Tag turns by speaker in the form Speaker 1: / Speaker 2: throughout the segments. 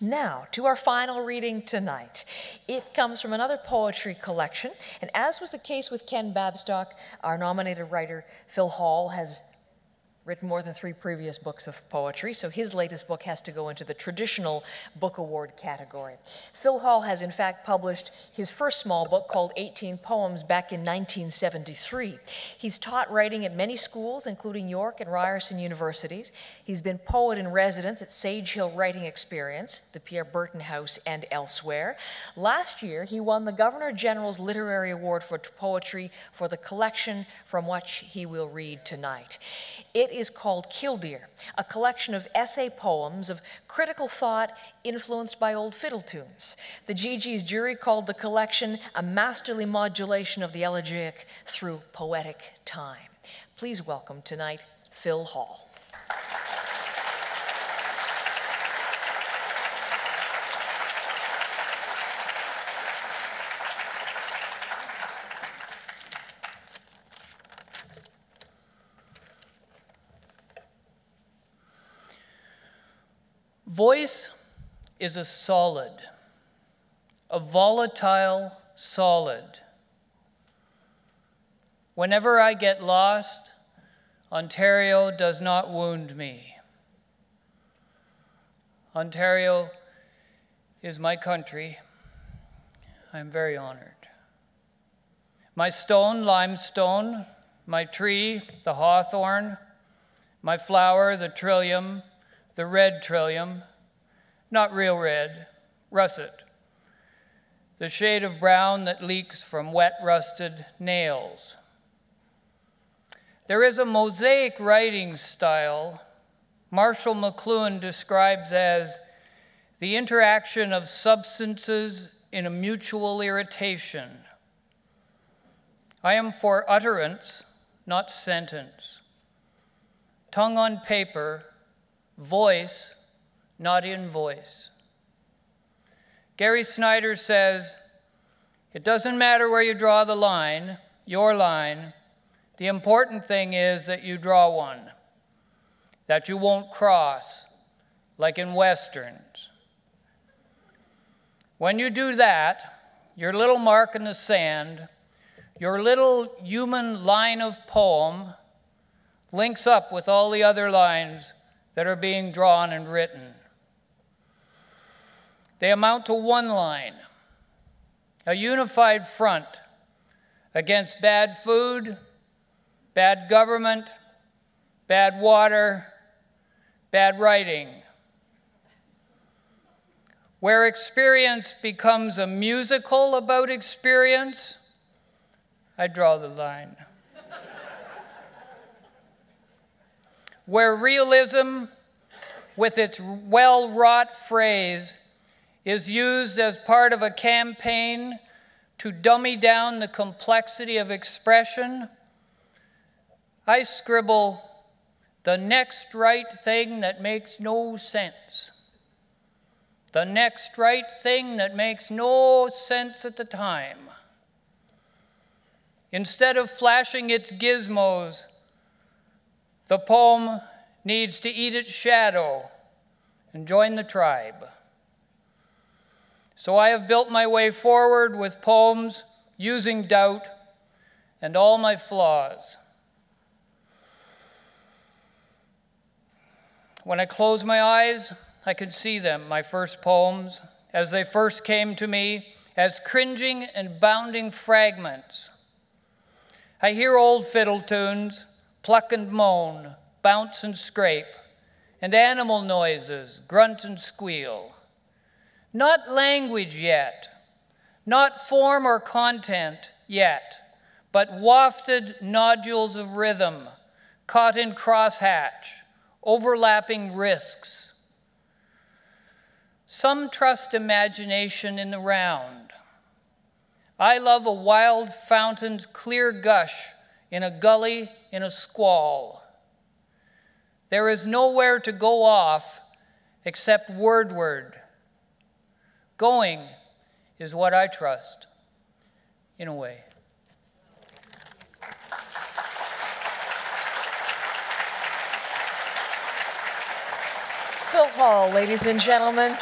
Speaker 1: Now, to our final reading tonight. It comes from another poetry collection, and as was the case with Ken Babstock, our nominated writer Phil Hall has written more than 3 previous books of poetry, so his latest book has to go into the traditional book award category. Phil Hall has in fact published his first small book called 18 Poems back in 1973. He's taught writing at many schools, including York and Ryerson universities. He's been poet in residence at Sage Hill Writing Experience, the Pierre Burton House, and elsewhere. Last year, he won the Governor General's Literary Award for Poetry for the collection from which he will read tonight. It is called Killdeer, a collection of essay poems of critical thought influenced by old fiddle tunes. The GG's jury called the collection a masterly modulation of the elegiac through poetic time. Please welcome tonight Phil Hall.
Speaker 2: Voice is a solid, a volatile solid. Whenever I get lost, Ontario does not wound me. Ontario is my country. I am very honored. My stone, limestone, my tree, the hawthorn, my flower, the trillium, the red trillium, not real red, russet, the shade of brown that leaks from wet, rusted nails. There is a mosaic writing style Marshall McLuhan describes as the interaction of substances in a mutual irritation. I am for utterance, not sentence. Tongue on paper, voice, not invoice. Gary Snyder says, it doesn't matter where you draw the line, your line. The important thing is that you draw one, that you won't cross, like in Westerns. When you do that, your little mark in the sand, your little human line of poem links up with all the other lines that are being drawn and written. They amount to one line, a unified front against bad food, bad government, bad water, bad writing. Where experience becomes a musical about experience, I draw the line. Where realism, with its well-wrought phrase, is used as part of a campaign to dummy down the complexity of expression, I scribble the next right thing that makes no sense. The next right thing that makes no sense at the time. Instead of flashing its gizmos, the poem needs to eat its shadow and join the tribe. So I have built my way forward with poems using doubt and all my flaws. When I close my eyes, I can see them, my first poems, as they first came to me, as cringing and bounding fragments. I hear old fiddle tunes, pluck and moan, bounce and scrape, and animal noises, grunt and squeal. Not language yet, not form or content yet, but wafted nodules of rhythm, caught in crosshatch, overlapping risks. Some trust imagination in the round. I love a wild fountain's clear gush in a gully in a squall. There is nowhere to go off except wordward. Going is what I trust, in a way.
Speaker 1: Phil Hall, ladies and gentlemen.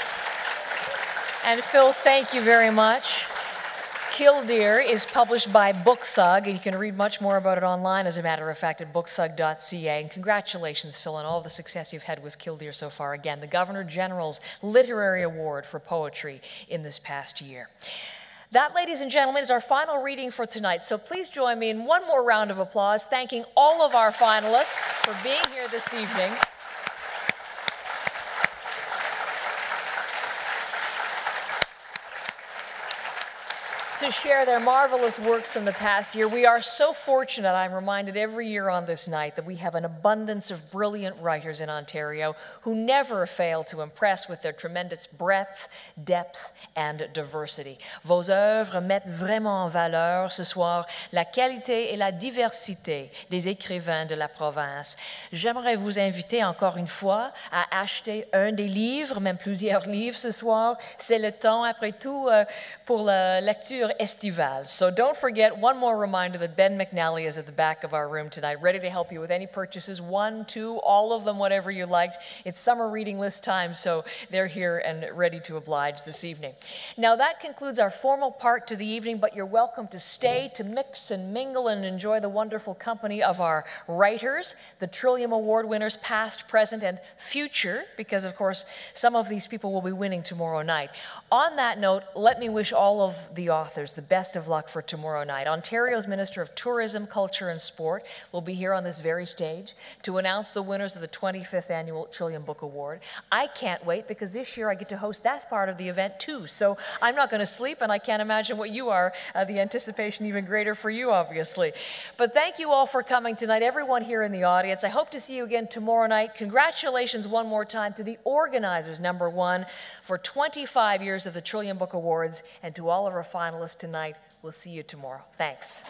Speaker 1: And Phil, thank you very much. Killdeer is published by Bookthug, and you can read much more about it online, as a matter of fact, at bookthug.ca. And congratulations, Phil, on all the success you've had with Killdeer so far. Again, the Governor General's Literary Award for Poetry in this past year. That, ladies and gentlemen, is our final reading for tonight. So please join me in one more round of applause, thanking all of our finalists for being here this evening. To share their marvelous works from the past year. We are so fortunate, I'm reminded every year on this night, that we have an abundance of brilliant writers in Ontario who never fail to impress with their tremendous breadth, depth, and diversity. Vos œuvres mettent vraiment en valeur ce soir la qualité et la diversité des écrivains de la province. J'aimerais vous inviter encore une fois à acheter un des livres, même plusieurs livres ce soir. C'est le temps, après tout, pour la lecture estivale. So don't forget, one more reminder that Ben McNally is at the back of our room tonight, ready to help you with any purchases, 1, 2, all of them, whatever you liked. It's summer reading list time, so they're here and ready to oblige this evening. Now that concludes our formal part to the evening, but you're welcome to stay to mix and mingle and enjoy the wonderful company of our writers, the Trillium Award winners, past, present, and future, because of course some of these people will be winning tomorrow night. On that note, let me wish all of the authors the best of luck for tomorrow night. Ontario's Minister of Tourism, Culture and Sport will be here on this very stage to announce the winners of the 25th Annual Trillium Book Award. I can't wait, because this year I get to host that part of the event too. So I'm not going to sleep, and I can't imagine what you are. The anticipation even greater for you, obviously. But thank you all for coming tonight, everyone here in the audience. I hope to see you again tomorrow night. Congratulations one more time to the organizers, number one, for 25 years of the Trillium Book Awards, and to all of our finalists tonight. We'll see you tomorrow. Thanks.